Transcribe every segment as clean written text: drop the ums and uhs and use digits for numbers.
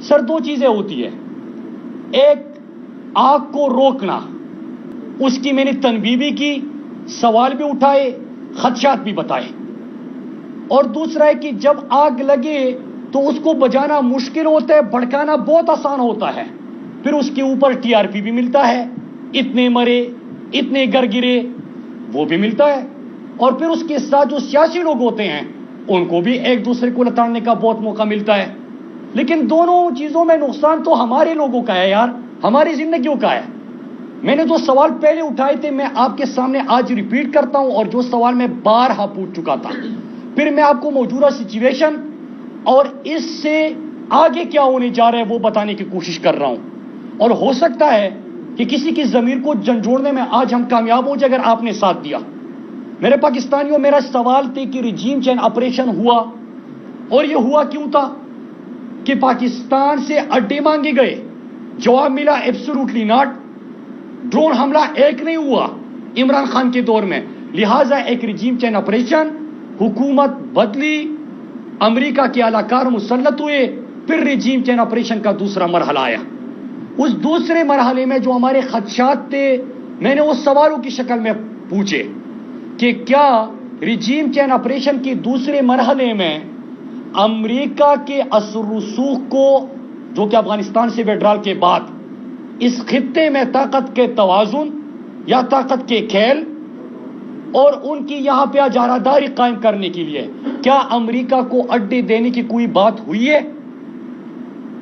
سر دو چیزیں ہوتی ہے، ایک آگ کو روکنا، اس کی میں نے تنبیہ بھی کی، سوال بھی اٹھائے، خدشات بھی بتائے، اور دوسرا ہے کہ جب آگ لگے تو اس کو بجھانا مشکل ہوتا ہے، بھڑکانا بہت آسان ہوتا ہے، پھر اس کے اوپر ٹی آر پی بھی ملتا ہے، اتنے مرے اتنے گر گرے وہ بھی ملتا ہے، اور پھر اس کے ساتھ جو سیاسی لوگ ہوتے ہیں ان کو بھی ایک دوسرے کو لتاڑنے کا بہت موقع ملتا ہے۔ لیکن دونوں چیزوں میں نقصان تو ہمارے لوگوں کا ہے یار، ہماری زندگیوں کا ہے۔ میں نے جو سوال پہلے اٹھائے تھے میں آپ کے سامنے آج ریپیٹ کرتا ہوں، اور جو سوال میں بارہا پوچھ چکا تھا، پھر میں آپ کو موجودہ سچویشن اور اس سے آگے کیا ہونے جا رہا ہے وہ بتانے کی کوشش کر رہا ہوں، اور ہو سکتا ہے کہ کسی کی ضمیر کو جھنجھوڑنے میں آج ہم کامیاب ہو جائے اگر آپ نے ساتھ دیا۔ میرے پاکستانیوں، میرا سوال تھا کہ ریجیم چینج آپریشن ہوا، اور یہ ہوا کیوں تھا کہ پاکستان سے اڈے مانگے گئے، جواب ملا ایبسولوٹلی ناٹ، ڈرون حملہ ایک نہیں ہوا عمران خان کے دور میں، لہٰذا ایک ریجیم چینج آپریشن، حکومت بدلی، امریکہ کے اعلی کار مسلط ہوئے، پھر ریجیم چینج آپریشن کا دوسرا مرحلہ آیا۔ اس دوسرے مرحلے میں جو ہمارے خدشات تھے میں نے وہ سوالوں کی شکل میں پوچھے کہ کیا ریجیم چینج آپریشن کے دوسرے مرحلے میں امریکہ کے اثر و رسوخ کو، جو کہ افغانستان سے وڈرال کے بعد اس خطے میں طاقت کے توازن یا طاقت کے کھیل اور ان کی یہاں پہ اجارہ قائم کرنے کے لیے کیا امریکہ کو اڈے دینے کی کوئی بات ہوئی ہے؟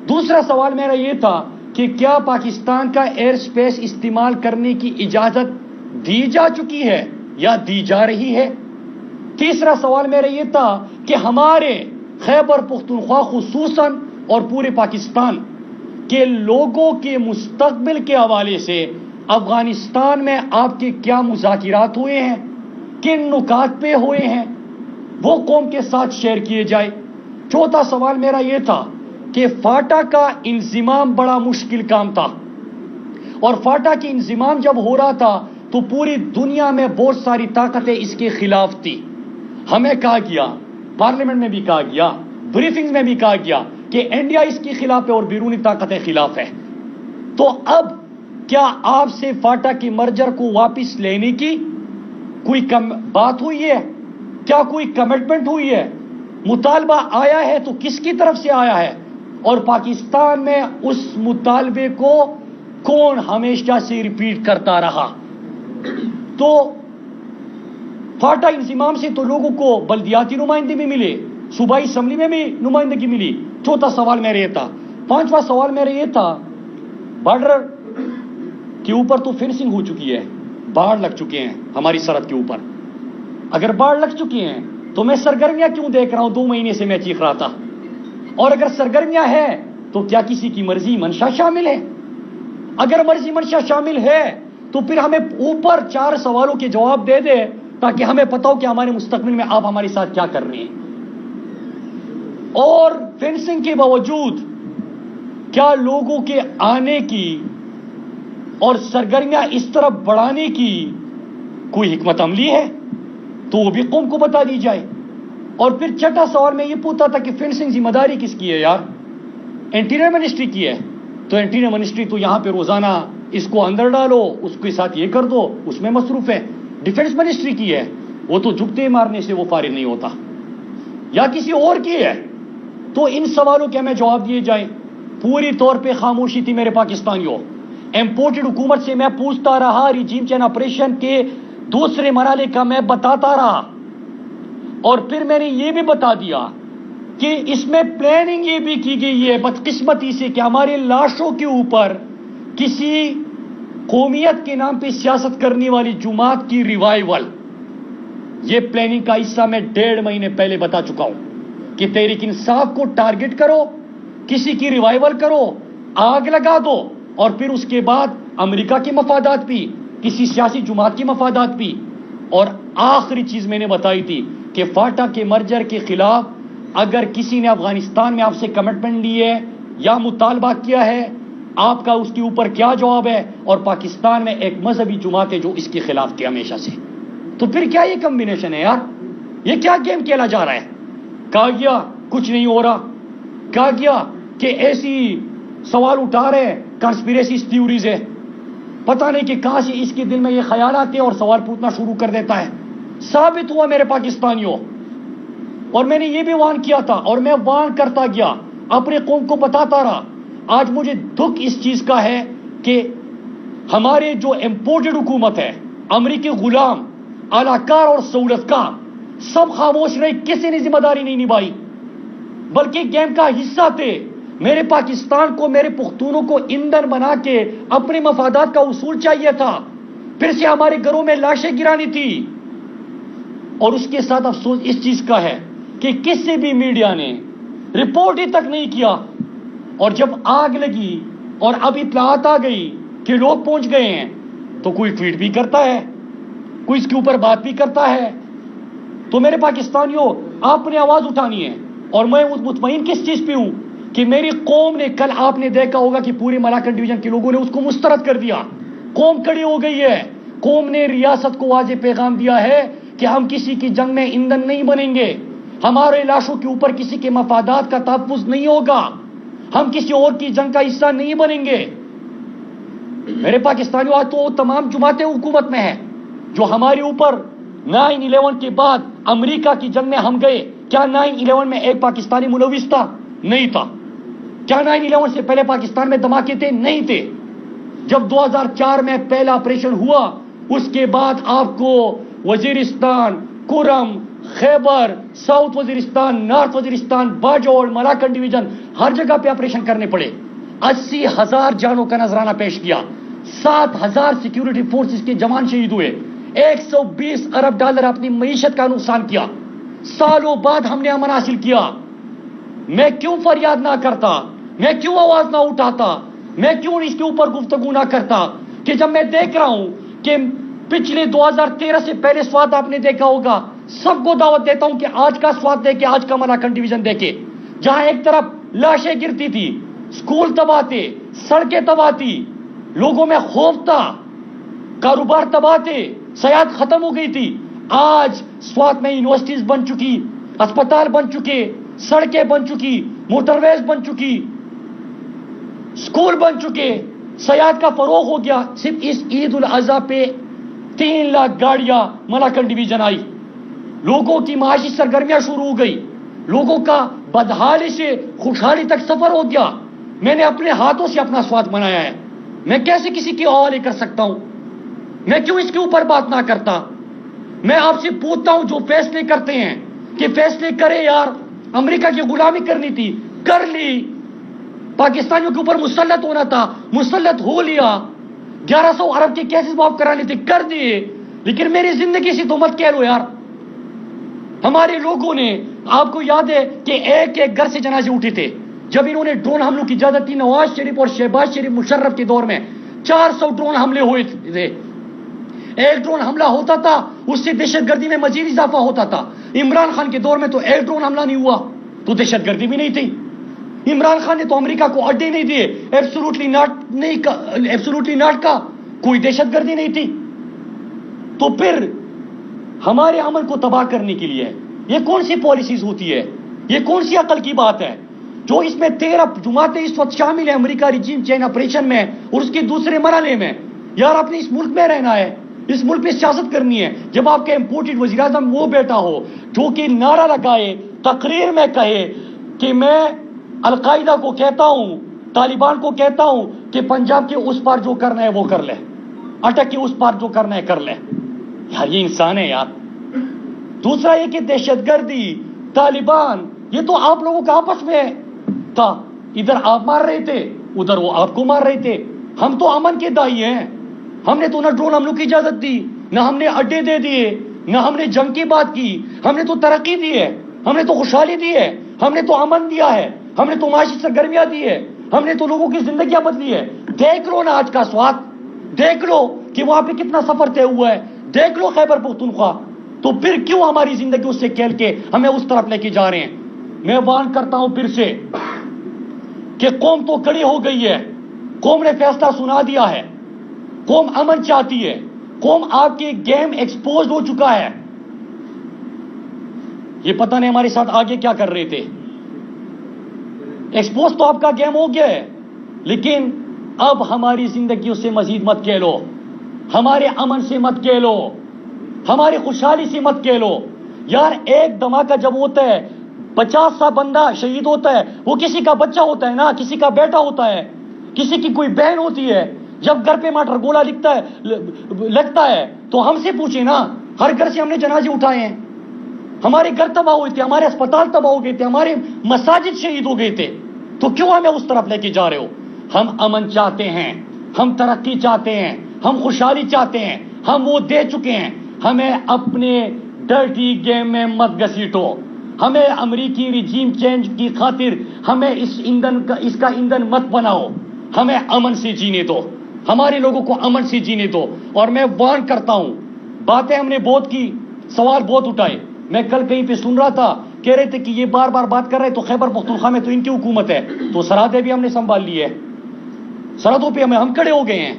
دوسرا سوال میرا یہ تھا کہ کیا پاکستان کا ایئر سپیس استعمال کرنے کی اجازت دی جا چکی ہے یا دی جا رہی ہے؟ تیسرا سوال میرا یہ تھا کہ ہمارے خیبر پختونخوا خصوصاً اور پورے پاکستان کے لوگوں کے مستقبل کے حوالے سے افغانستان میں آپ کے کیا مذاکرات ہوئے ہیں، کن نکات پہ ہوئے ہیں، وہ قوم کے ساتھ شیئر کیے جائے۔ چوتھا سوال میرا یہ تھا کہ فاٹا کا انضمام بڑا مشکل کام تھا، اور فاٹا کی انضمام جب ہو رہا تھا تو پوری دنیا میں بہت ساری طاقتیں اس کے خلاف تھی۔ ہمیں کہا گیا، پارلیمنٹ میں بھی کہا گیا، بریفنگز میں بھی کہا گیا کہ انڈیا اس کے خلاف ہے اور بیرونی طاقتیں خلاف ہے۔ تو اب کیا آپ سے فاٹا کی مرجر کو واپس لینے کی کوئی بات ہوئی ہے؟ کیا کوئی کمٹمنٹ ہوئی ہے؟ مطالبہ آیا ہے تو کس کی طرف سے آیا ہے؟ اور پاکستان میں اس مطالبے کو کون ہمیشہ سے ریپیٹ کرتا رہا؟ تو فاٹا انضمام سے تو لوگوں کو بلدیاتی نمائندے بھی ملے، صوبائی اسمبلی میں بھی نمائندگی ملی۔ چوتھا سوال میرا یہ تھا۔ پانچواں سوال میرا یہ تھا، بارڈر کے اوپر تو فینسنگ ہو چکی ہے، باڑ لگ چکے ہیں ہماری سرحد کے اوپر۔ اگر باڑ لگ چکی ہیں تو میں سرگرمیاں کیوں دیکھ رہا ہوں؟ 2 مہینے سے میں چیخ رہا تھا۔ اور اگر سرگرمیاں ہے تو کیا کسی کی مرضی منشا شامل ہے؟ اگر مرضی منشا شامل ہے تو پھر ہمیں اوپر 4 سوالوں کے جواب دے دے تاکہ ہمیں پتا ہو کہ ہمارے مستقبل میں آپ ہمارے ساتھ کیا کر رہے ہیں۔ اور فینسنگ کے باوجود کیا لوگوں کے آنے کی اور سرگرمیاں اس طرح بڑھانے کی کوئی حکمت عملی ہے؟ تو وہ بھی قوم کو بتا دی جائے۔ اور پھر چھٹا سوال میں یہ پوچھتا تھا کہ فینسنگ ذمہ داری کس کی ہے یار؟ انٹیریئر منسٹری کی ہے، تو انٹیریئر منسٹری تو یہاں پہ روزانہ اس کو اندر ڈالو، اس کے ساتھ یہ کر دو، اس میں مصروف ہے۔ ڈیفنس منسٹری کی ہے، وہ تو جھکتے مارنے سے وہ فارغ نہیں ہوتا، یا کسی اور کی ہے؟ تو ان سوالوں کے ہمیں جواب دیے جائیں۔ پوری طور پہ خاموشی تھی میرے پاکستانیوں۔ امپورٹڈ حکومت سے میں پوچھتا رہا، ریجیم چینج آپریشن کے دوسرے مرحلے کا میں بتاتا رہا، اور پھر میں نے یہ بھی بتا دیا کہ اس میں پلاننگ یہ بھی کی گئی ہے بدقسمتی سے کہ ہمارے لاشوں کے اوپر کسی قومیت کے نام پہ سیاست کرنے والی جماعت کی ریوائیول، یہ پلاننگ کا حصہ میں 1.5 مہینے پہلے بتا چکا ہوں کہ تحریک انصاف کو ٹارگٹ کرو، کسی کی ریوائیول کرو، آگ لگا دو، اور پھر اس کے بعد امریکہ کے مفادات بھی، کسی سیاسی جماعت کے مفادات بھی۔ اور آخری چیز میں نے بتائی تھی کہ فاٹا کے مرجر کے خلاف اگر کسی نے افغانستان میں آپ سے کمٹمنٹ لی ہے یا مطالبہ کیا ہے، آپ کا اس کے اوپر کیا جواب ہے؟ اور پاکستان میں ایک مذہبی جماعت ہے جو اس کے خلاف تھی ہمیشہ سے۔ تو پھر کیا یہ کمبینیشن ہے یار؟ یہ کیا گیم کھیلا جا رہا ہے؟ کہا گیا کچھ نہیں ہو رہا، کہا گیا کہ ایسی سوال اٹھا رہے ہیں کنسپیریسی تھیوریز ہے. پتہ نہیں کہ کہاں سے اس کے دل میں یہ خیال آتے ہیں اور سوال پوچھنا شروع کر دیتا ہے. ثابت ہوا میرے پاکستانیوں, اور میں نے یہ بھی وارن کیا تھا اور میں وارن کرتا گیا, اپنے قوم کو بتاتا رہا. آج مجھے دکھ اس چیز کا ہے کہ ہمارے جو امپورٹڈ حکومت ہے, امریکی غلام, اعلی کار اور سہولت کار, سب خاموش رہے, کسی نے ذمہ داری نہیں نبھائی, بلکہ گیم کا حصہ تھے. میرے پاکستان کو, میرے پختونوں کو ایندھن بنا کے اپنے مفادات کا اصول چاہیے تھا, پھر سے ہمارے گھروں میں لاشیں گرانی تھی. اور اس کے ساتھ افسوس اس چیز کا ہے کہ کسی بھی میڈیا نے رپورٹ ہی تک نہیں کیا. اور جب آگ لگی اور اب اطلاعات آ گئی کہ لوگ پہنچ گئے ہیں, تو کوئی ٹویٹ بھی کرتا ہے, کوئی اس کے اوپر بات بھی کرتا ہے. تو میرے پاکستانیوں, آپ نے آواز اٹھانی ہے, اور میں مطمئن کس چیز پہ ہوں کہ میری قوم نے, کل آپ نے دیکھا ہوگا کہ پوری ملاکنڈ ڈویژن کے لوگوں نے اس کو مسترد کر دیا. قوم کھڑی ہو گئی ہے. قوم نے ریاست کو واضح پیغام دیا ہے کہ ہم کسی کی جنگ میں ایندھن نہیں بنیں گے, ہمارے لاشوں کے اوپر کسی کے مفادات کا تحفظ نہیں ہوگا, ہم کسی اور کی جنگ کا حصہ نہیں بنیں گے. میرے پاکستانیوں, آج تو تمام جماعتیں حکومت میں ہیں جو ہمارے اوپر 9/11 کے بعد امریکہ کی جنگ میں ہم گئے. کیا 9/11 میں ایک پاکستانی ملوث تھا؟ نہیں تھا. کیا 9/11 سے پہلے پاکستان میں دھماکے تھے؟ نہیں تھے. جب 2004 میں پہلا آپریشن ہوا, اس کے بعد آپ کو Waziristan, Kurram, Khyber, south Waziristan, north Waziristan, Bajaur, Malakand division, ہر جگہ پہ آپریشن کرنے پڑے. 80,000 جانوں کا نذرانہ پیش کیا, 7,000 سیکیورٹی فورسز کے جوان شہید ہوئے, 120 ارب ڈالر اپنی معیشت کا نقصان کیا. سالوں بعد ہم نے امن حاصل کیا. میں کیوں فریاد نہ کرتا, میں کیوں آواز نہ اٹھاتا, میں کیوں اس کے اوپر گفتگو نہ کرتا کہ جب میں دیکھ رہا ہوں کہ پچھلے 2013 سے پہلے سواد آپ نے دیکھا ہوگا. سب کو دعوت دیتا ہوں کہ آج کا سواد دیکھے, آج کا ملاکنڈ ڈویژن دیکھے, جہاں ایک طرف لاشیں گرتی تھی, اسکول تباہ تھے, سڑکیں تباہ تھی, لوگوں میں خوف تھا, کاروبار تباہ تھے, سیاحت ختم ہو گئی تھی. آج سوات میں یونیورسٹیز بن چکی, اسپتال بن چکے, سڑکیں بن چکی, موٹر ویز بن چکی, اسکول بن چکے, سیاحت کا فروغ ہو گیا. صرف اس عید الاضحیٰ پہ 3 لاکھ گاڑیاں ملاکنڈ ڈویژن آئی. لوگوں کی معاشی سرگرمیاں شروع ہو گئی, لوگوں کا بدحالی سے خوشحالی تک سفر ہو گیا. میں نے اپنے ہاتھوں سے اپنا سواد منایا ہے. میں کیسے کسی کی حوالے کر سکتا ہوں؟ میں کیوں اس کے اوپر بات نہ کرتا؟ میں آپ سے پوچھتا ہوں, جو فیصلے کرتے ہیں کہ فیصلے کرے یار, امریکہ کی غلامی کرنی تھی, کر لی. پاکستانیوں کے اوپر مسلط ہونا تھا, مسلط ہو لیا. 1100 ارب کے کیسز معاف کرانے تھے, کر دیے. لیکن میری زندگی سے تو مت کہہ لو یار. ہمارے لوگوں نے, آپ کو یاد ہے کہ ایک ایک گھر سے جنازے اٹھے تھے جب انہوں نے ڈرون حملوں کی اجازت دی. نواز شریف اور شہباز شریف مشرف کے دور میں 400 ڈرون حملے ہوئے تھے. ایک ڈرون حملہ ہوتا تھا, اس سے دہشت گردی میں مزید اضافہ ہوتا تھا. عمران خان کے دور میں تو ایک ڈرون حملہ نہیں ہوا تو دہشت گردی بھی نہیں تھی. عمران خان نے تو امریکہ کو اڈے نہیں دیے, ایبسولوٹلی ناٹ کا, کوئی دہشت گردی نہیں تھی. تو پھر ہمارے عمل کو تباہ کرنے کے لیے یہ کون سی پالیسیز ہوتی ہے؟ یہ کون سی عقل کی بات ہے جو اس میں 13 جماعتیں اس وقت شامل ہیں امریکہ ریجیم چینج آپریشن میں اور اس کے دوسرے مرحلے میں. یار آپ نے اس ملک میں رہنا ہے, اس ملک میں سیاست کرنی ہے. جب آپ کا امپورٹڈ وزیر اعظم وہ بیٹا ہو جو کہ نعرہ لگائے, تقریر میں کہے کہ میں القاعدہ کو کہتا ہوں, طالبان کو کہتا ہوں کہ پنجاب کے اس پار جو کرنا ہے وہ کر لے, اٹک کے اس پار جو کرنا ہے کر لے. یار یہ انسان ہے یار. دوسرا یہ کہ دہشت گردی, طالبان, یہ تو آپ لوگوں کا آپس میں تھا. ادھر آپ مار رہے تھے, ادھر وہ آپ کو مار رہے تھے. ہم تو امن کے دائی ہیں. ہم نے تو نہ ڈرون حملوں کی اجازت دی, نہ ہم نے اڈے دے دیے, نہ ہم نے جنگ کی بات کی. ہم نے تو ترقی دی ہے, ہم نے تو خوشحالی دی ہے, ہم نے تو امن دیا ہے, ہم نے تو معاشی سرگرمیاں دی ہے, ہم نے تو لوگوں کی زندگیاں بدلی ہے. دیکھ لو نا آج کا سواد, دیکھ لو کہ وہاں پہ کتنا سفر طے ہوا ہے, دیکھ لو خیبر پختونخوا. تو پھر کیوں ہماری زندگی اس سے کھیل کے ہمیں اس طرف لے کے جا رہے ہیں؟ میں وارن کرتا ہوں پھر سے کہ قوم تو کھڑی ہو گئی ہے, قوم نے فیصلہ سنا دیا ہے, قوم امن چاہتی ہے, قوم آپ کے گیم ایکسپوز ہو چکا ہے. یہ پتہ نہیں ہمارے ساتھ آگے کیا کر رہے تھے. ایکسپوز تو آپ کا گیم ہو گیا ہے، لیکن اب ہماری زندگیوں سے مزید مت کھیلو، ہمارے امن سے مت کھیلو، ہماری خوشحالی سے مت کھیلو۔ یار ایک دھماکہ جب ہوتا ہے 50 سا بندہ شہید ہوتا ہے، وہ کسی کا بچہ ہوتا ہے نا، کسی کا بیٹا ہوتا ہے، کسی کی کوئی بہن ہوتی ہے۔ جب گھر پہ مارٹر گولا لگتا ہے تو ہم سے پوچھیں نا، ہر گھر سے ہم نے جنازے اٹھائے ہیں، ہمارے گھر تباہ ہوئے تھے، ہمارے اسپتال تباہ ہو گئے تھے، ہمارے مساجد شہید ہو گئے تھے، تو کیوں ہمیں اس طرف لے کے جا رہے ہو؟ ہم امن چاہتے ہیں، ہم ترقی چاہتے ہیں، ہم خوشحالی چاہتے ہیں، ہم وہ دے چکے ہیں۔ ہمیں اپنے ڈرٹی گیم میں مت گھسیٹو، ہمیں امریکی ریجیم چینج کی خاطر ہمیں اس کا ایندھن مت بناؤ، ہمیں امن سے جینے دو، ہمارے لوگوں کو امن سے جینے دو۔ اور میں وارن کرتا ہوں، باتیں ہم نے بہت کی، سوال بہت اٹھائے۔ میں کل کہیں پہ سن رہا تھا، کہہ رہے تھے کہ یہ بار بار بات کر رہے تو خیبر پختونخوا میں تو ان کی حکومت ہے، تو سرحدیں بھی ہم نے سنبھال لی ہے، سرحدوں پہ ہم کھڑے ہو گئے ہیں،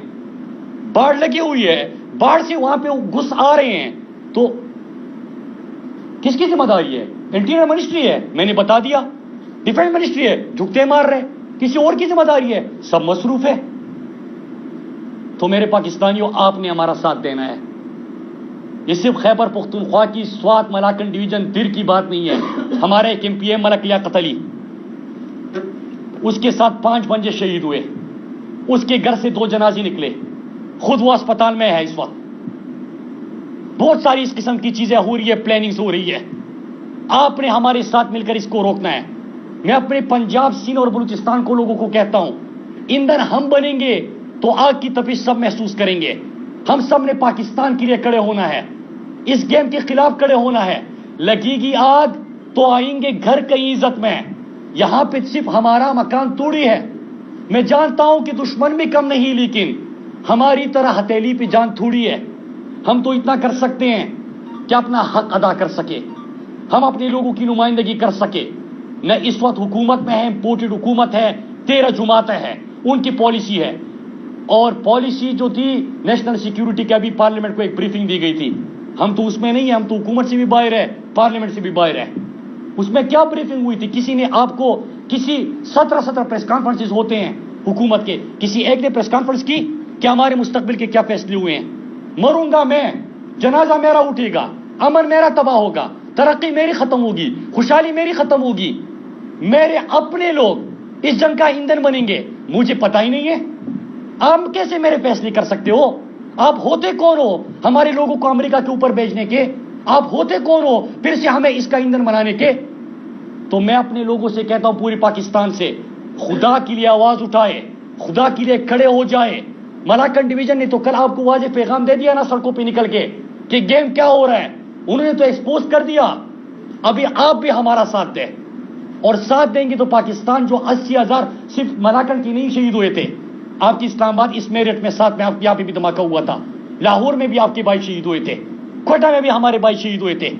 باڑ لگی ہوئی ہے، باڑ سے وہاں پہ گھس آ رہے ہیں، تو کس کی ذمہ داری ہے؟ انٹیریئر منسٹری ہے، میں نے بتا دیا، ڈیفینس منسٹری ہے، جھکتے مار رہے، کسی اور کی ذمہ داری ہے؟ سب مصروف ہے۔ تو میرے پاکستانیوں، آپ نے ہمارا ساتھ دینا ہے۔ یہ صرف خیبر پختونخوا کی سوات ملاکنڈ ڈویژن دیر کی بات نہیں ہے۔ ہمارے ایک ایم پی ہے ملک لیاقت علی، اس کے ساتھ 5 بنجے شہید ہوئے، اس کے گھر سے 2 جنازے نکلے، خود وہ اسپتال میں ہے اس وقت۔ بہت ساری اس قسم کی چیزیں ہو رہی ہے، پلاننگز ہو رہی ہے۔ آپ نے ہمارے ساتھ مل کر اس کو روکنا ہے۔ میں اپنے پنجاب، سندھ اور بلوچستان کو لوگوں کو کہتا ہوں، ایندھن ہم بنیں گے تو آگ کی تپش سب محسوس کریں گے۔ ہم سب نے پاکستان کے لیے کھڑے ہونا ہے، اس گیم کے خلاف کھڑے ہونا ہے۔ لگے گی آگ تو آئیں گے گھر کی عزت میں۔ یہاں پہ صرف ہمارا مکان توڑی ہے، میں جانتا ہوں کہ دشمن بھی کم نہیں، لیکن ہماری طرح ہتھیلی پہ جان تھوڑی ہے۔ ہم تو اتنا کر سکتے ہیں کہ اپنا حق ادا کر سکے، ہم اپنے لوگوں کی نمائندگی کر سکے۔ نہ اس وقت حکومت میں ہے، امپورٹڈ حکومت ہے، 13 جماعتیں ہیں، ان کی پالیسی ہے، اور پالیسی جو تھی نیشنل سیکیورٹی کی، ابھی پارلیمنٹ کو ایک بریفنگ دی گئی تھی، ہم تو اس میں نہیں ہیں، ہم تو حکومت سے بھی باہر ہے، پارلیمنٹ سے بھی باہر ہے۔ اس میں کیا بریفنگ ہوئی تھی؟ کسی نے آپ کو 17 پریس کانفرنسز ہوتے ہیں حکومت کے، کسی ایک نے پریس کانفرنس کی کہ ہمارے مستقبل کے کیا فیصلے ہوئے ہیں؟ مروں گا میں، جنازہ میرا اٹھے گا، امن میرا تباہ ہوگا، ترقی میری ختم ہوگی، خوشحالی میری ختم ہوگی، میرے اپنے لوگ اس جنگ کا ایندھن بنیں گے۔ مجھے پتہ ہی نہیں ہے، آپ کیسے میرے فیصلے کر سکتے ہو؟ آپ ہوتے کون ہو ہمارے لوگوں کو امریکہ کے اوپر بھیجنے کے؟ آپ ہوتے کون ہو پھر سے ہمیں اس کا ایندھن بنانے کے؟ تو میں اپنے لوگوں سے کہتا ہوں، پورے پاکستان سے، خدا کے لیے آواز اٹھائے، خدا کے لیے کھڑے ہو جائے۔ ملاکنڈ ڈویژن نے تو کل آپ کو واضح پیغام دے دیا نا سڑکوں پہ نکل کے کہ گیم کیا ہو رہا ہے، انہوں نے تو ایکسپوز کر دیا۔ ابھی آپ بھی ہمارا ساتھ دیں، اور ساتھ دیں گے تو پاکستان جو 80,000 صرف ملاکنڈ کی نہیں شہید ہوئے تھے، آپ کی اسلام آباد اس میرٹ میں 7 میں یہاں پہ بھی دھماکہ ہوا تھا، لاہور میں بھی آپ کے بھائی شہید ہوئے تھے، کوئٹہ میں بھی ہمارے بھائی شہید ہوئے تھے،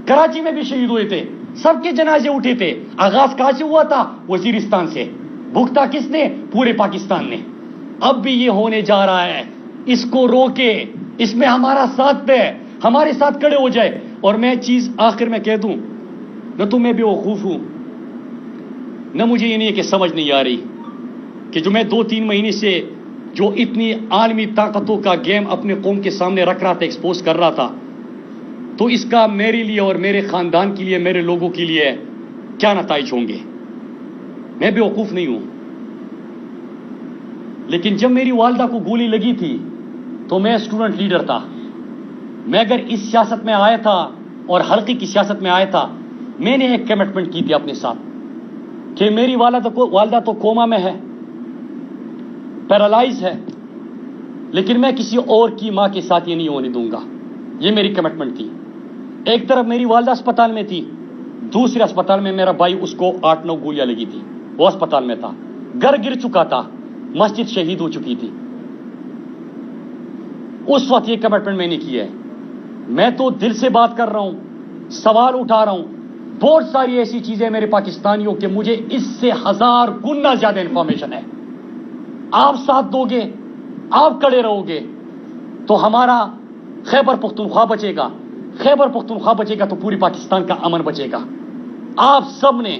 کراچی میں بھی شہید ہوئے تھے، سب کے جنازے اٹھے تھے۔ آغاز کہاں سے ہوا تھا؟ وزیرستان سے۔ بھگتا کس نے؟ پورے پاکستان نے۔ اب بھی یہ ہونے جا رہا ہے، اس کو روکے، اس میں ہمارا ساتھ دے، ہمارے ساتھ کھڑے ہو جائے۔ اور میں چیز آخر میں کہہ دوں، نہ تو میں بیوقوف ہوں، نہ مجھے یہ نہیں ہے کہ سمجھ نہیں آ رہی کہ جو میں 2-3 مہینے سے جو اتنی عالمی طاقتوں کا گیم اپنے قوم کے سامنے رکھ رہا تھا، ایکسپوز کر رہا تھا، تو اس کا میرے لیے اور میرے خاندان کے لیے، میرے لوگوں کے لیے کیا نتائج ہوں گے؟ میں بیوقوف نہیں ہوں، لیکن جب میری والدہ کو گولی لگی تھی تو میں اسٹوڈنٹ لیڈر تھا۔ میں اگر اس سیاست میں آیا تھا اور حلقے کی سیاست میں آیا تھا، میں نے ایک کمٹمنٹ کی تھی اپنے ساتھ کہ میری والدہ تو کوما میں ہے، پیرالائز ہے، لیکن میں کسی اور کی ماں کے ساتھ یہ نہیں ہونے دوں گا۔ یہ میری کمٹمنٹ تھی۔ ایک طرف میری والدہ اسپتال میں تھی، دوسرے اسپتال میں میرا بھائی، اس کو 8-9 گولیاں لگی تھی، وہ اسپتال میں تھا، گھر گر چکا تھا، مسجد شہید ہو چکی تھی۔ اس وقت یہ کمٹمنٹ میں نے کی ہے۔ میں تو دل سے بات کر رہا ہوں، سوال اٹھا رہا ہوں۔ بہت ساری ایسی چیزیں میرے پاکستانیوں کے مجھے اس سے 1000 گنا زیادہ انفارمیشن ہے۔ آپ ساتھ دو گے، آپ کھڑے رہو گے تو ہمارا خیبر پختونخوا بچے گا، خیبر پختونخوا بچے گا تو پوری پاکستان کا امن بچے گا۔ آپ سب نے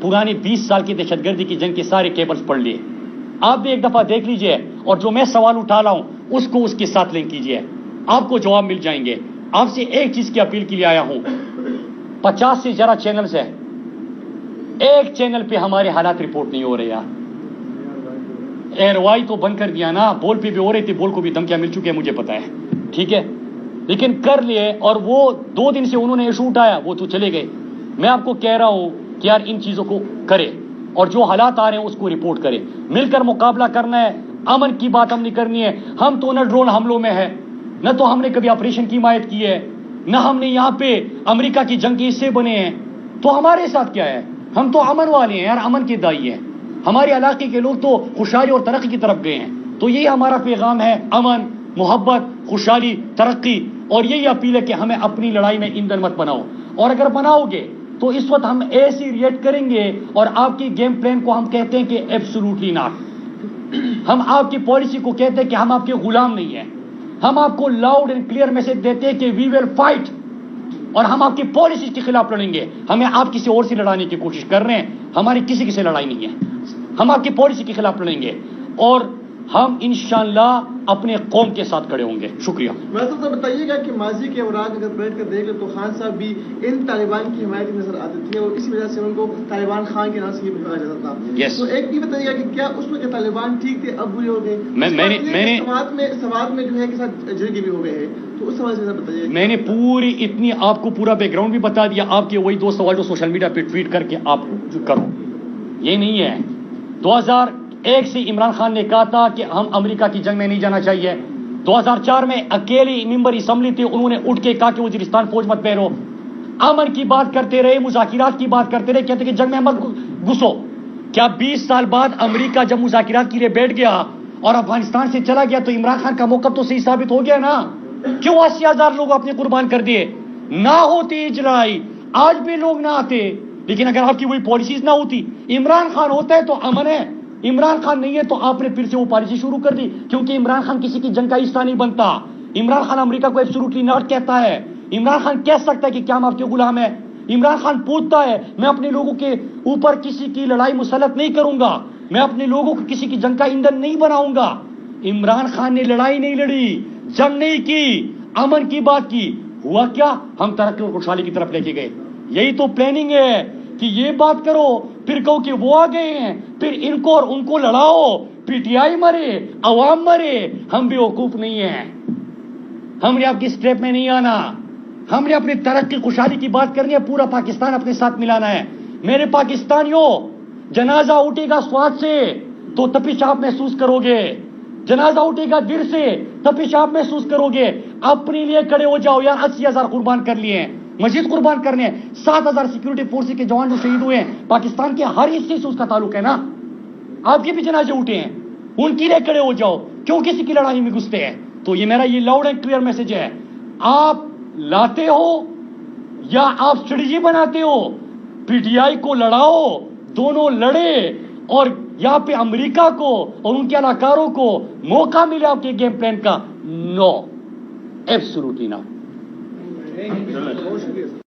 پرانے 20 سال کی دہشت گردی کی جنگ کے سارے کیبلز پڑھ لیے. آپ بھی ایک دفعہ دیکھ لیجئے, اور جو میں سوال اٹھا رہا ہوں اس کو اس کے ساتھ لنک کیجئے, آپ کو جواب مل جائیں گے. آپ سے ایک چیز کی اپیل کے لیے آیا ہوں, 50 سے زیادہ چینلز ہیں, ایک چینل پہ ہمارے حالات رپورٹ نہیں ہو رہے یار. ایئر وائی تو بند کر دیا نا, بول پہ بھی ہو رہے تھے, بول کو بھی دھمکیاں مل چکی ہیں مجھے پتا ہے, ٹھیک ہے, لیکن کر لیے. اور وہ 2 دن سے انہوں نے ایشو اٹھایا, وہ تو چلے گئے. میں آپ کو کہہ رہا ہوں کہ یار ان چیزوں کو کرے, اور جو حالات آ رہے ہیں اس کو رپورٹ کرے. مل کر مقابلہ کرنا ہے, امن کی بات ہم نہیں کرنی ہے. ہم تو نہ ڈرون حملوں میں ہے, نہ تو ہم نے کبھی آپریشن کی حمایت کی ہے, نہ ہم نے یہاں پہ امریکہ کی جنگ کے حصے بنے ہیں. تو ہمارے ساتھ کیا ہے, ہم تو امن والے ہیں یار, امن کے دائی ہیں. ہمارے علاقے کے لوگ تو خوشحالی اور ترقی کی طرف گئے ہیں. تو یہی ہمارا پیغام ہے, امن, محبت, خوشحالی, ترقی. اور یہی اپیل ہے کہ ہمیں اپنی لڑائی میں ایندھن مت بناؤ, اور اگر بناؤ گے تو اس وقت ہم ایسی ریئیکٹ کریں گے. اور آپ کی گیم پلان کو ہم کہتے ہیں کہ ایبسولوٹلی ناٹ. ہم آپ کی پالیسی کو کہتے ہیں کہ ہم آپ کے غلام نہیں ہیں. ہم آپ کو لاؤڈ اینڈ کلیئر میسج دیتے ہیں کہ وی ول فائٹ, اور ہم آپ کی پالیسی کے خلاف لڑیں گے. ہمیں آپ کسی اور سے لڑانے کی کوشش کر رہے ہیں, ہماری کسی سے لڑائی نہیں ہے. ہم آپ کی پالیسی کے خلاف لڑیں گے, اور ہم انشاءاللہ اپنے قوم کے ساتھ کھڑے ہوں گے. شکریہ. ویسے تو بتائیے گا کہ ماضی کے اوراق اگر بیٹھ کر دیکھ لیں تو خان صاحب بھی ان طالبان کی حمایت نظر آتے تھے, اور اسی وجہ سے ان کو طالبان خان کے نام سے بھی کہا جاتا تھا. Yes. تو ایک بھی بتائیے گا کہ کیا اس میں کے طالبان ٹھیک تھے, اب برے ہو گئے؟ میں نے سواد میں جو ہے کہ ساتھ جرگی بھی ہو گئے ہیں, تو اس سوال سے بتائیے. میں نے پوری اتنی آپ کو پورا بیک گراؤنڈ بھی بتا دیا. آپ کے وہی 2 سوال جو سوشل میڈیا پہ ٹویٹ کر کے آپ کرو, یہ نہیں ہے. 2001 سے عمران خان نے کہا تھا کہ ہم امریکہ کی جنگ میں نہیں جانا چاہیے. 2004 میں اکیلی ممبر اسمبلی تھے, انہوں نے اٹھ کے کہا کہ وزیرستان فوج مت پھیرو. امن کی بات کرتے رہے, مذاکرات کی بات کرتے رہے, کہتے کہ جنگ میں مت گھسو. کیا 20 سال بعد امریکہ جب مذاکرات کے لیے بیٹھ گیا اور افغانستان سے چلا گیا تو عمران خان کا موقف تو صحیح ثابت ہو گیا نا؟ کیوں 80,000 لوگ اپنے قربان کر دیے؟ نہ ہوتی لڑائی آج بھی لوگ نہ آتے. لیکن اگر آپ کی وہی پالیسیز نہ ہوتی, عمران خان ہوتا ہے تو امن ہے, عمران خان نہیں ہے تو آپ نے پھر سے وہ پالیسی شروع کر دی. کیونکہ عمران خان کسی کی جنگ کا حصہ نہیں بنتا. عمران خان امریکہ کو ایبسولوٹلی ناٹ کہتا ہے. عمران خان کہہ سکتا ہے کہ کیا ہم آپ کے غلام ہیں. عمران خان پوچھتا ہے میں اپنے لوگوں کے اوپر کسی کی لڑائی مسلط نہیں کروں گا, میں اپنے لوگوں کو کسی کی جنگ کا ایندھن نہیں بناؤں گا. عمران خان نے لڑائی نہیں لڑی, جنگ نہیں کی, امن کی بات کی. ہوا کیا؟ ہم ترقی اور خوشحالی کی طرف لے کے گئے. یہی تو پلاننگ ہے کہ یہ بات کرو, پھر کہو کہ وہ آ گئے ہیں, پھر ان کو اور ان کو لڑاؤ, پی ٹی آئی مرے, عوام مرے. ہم بھی وقوف نہیں ہیں, ہم نے آپ کی اسٹیپ میں نہیں آنا. ہم نے اپنی ترقی خوشحالی کی بات کرنی ہے, پورا پاکستان اپنے ساتھ ملانا ہے. میرے پاکستانیوں, جنازہ اٹھے گا سواد سے تو تپش آپ محسوس کرو گے, جنازہ اٹھے گا دل سے تپش آپ محسوس کرو گے. اپنے لیے کھڑے ہو جاؤ یار. 80,000 قربان کر لیے ہیں, مزید قربان کرنے ہیں. 7,000 سیکورٹی فورسز کے جوان جو شہید ہوئے ہیں, پاکستان کے ہر حصے سے اس کا تعلق ہے نا. آپ کے بھی جنازے اٹھے ہیں, ان کے لیے کھڑے ہو جاؤ. کیوں کسی کی لڑائی میں گھستے ہیں؟ تو یہ میرا یہ لاؤڈ اینڈ کلیئر میسج ہے. آپ لاتے ہو یا آپ اسٹریٹجی بناتے ہو؟ پی ٹی آئی کو لڑاؤ, دونوں لڑے, اور یہاں پہ امریکہ کو اور ان کے اداکاروں کو موقع ملے آپ کے گیم پلان کا. نو, ایبسولوٹلی ناٹ. بہت شکریہ.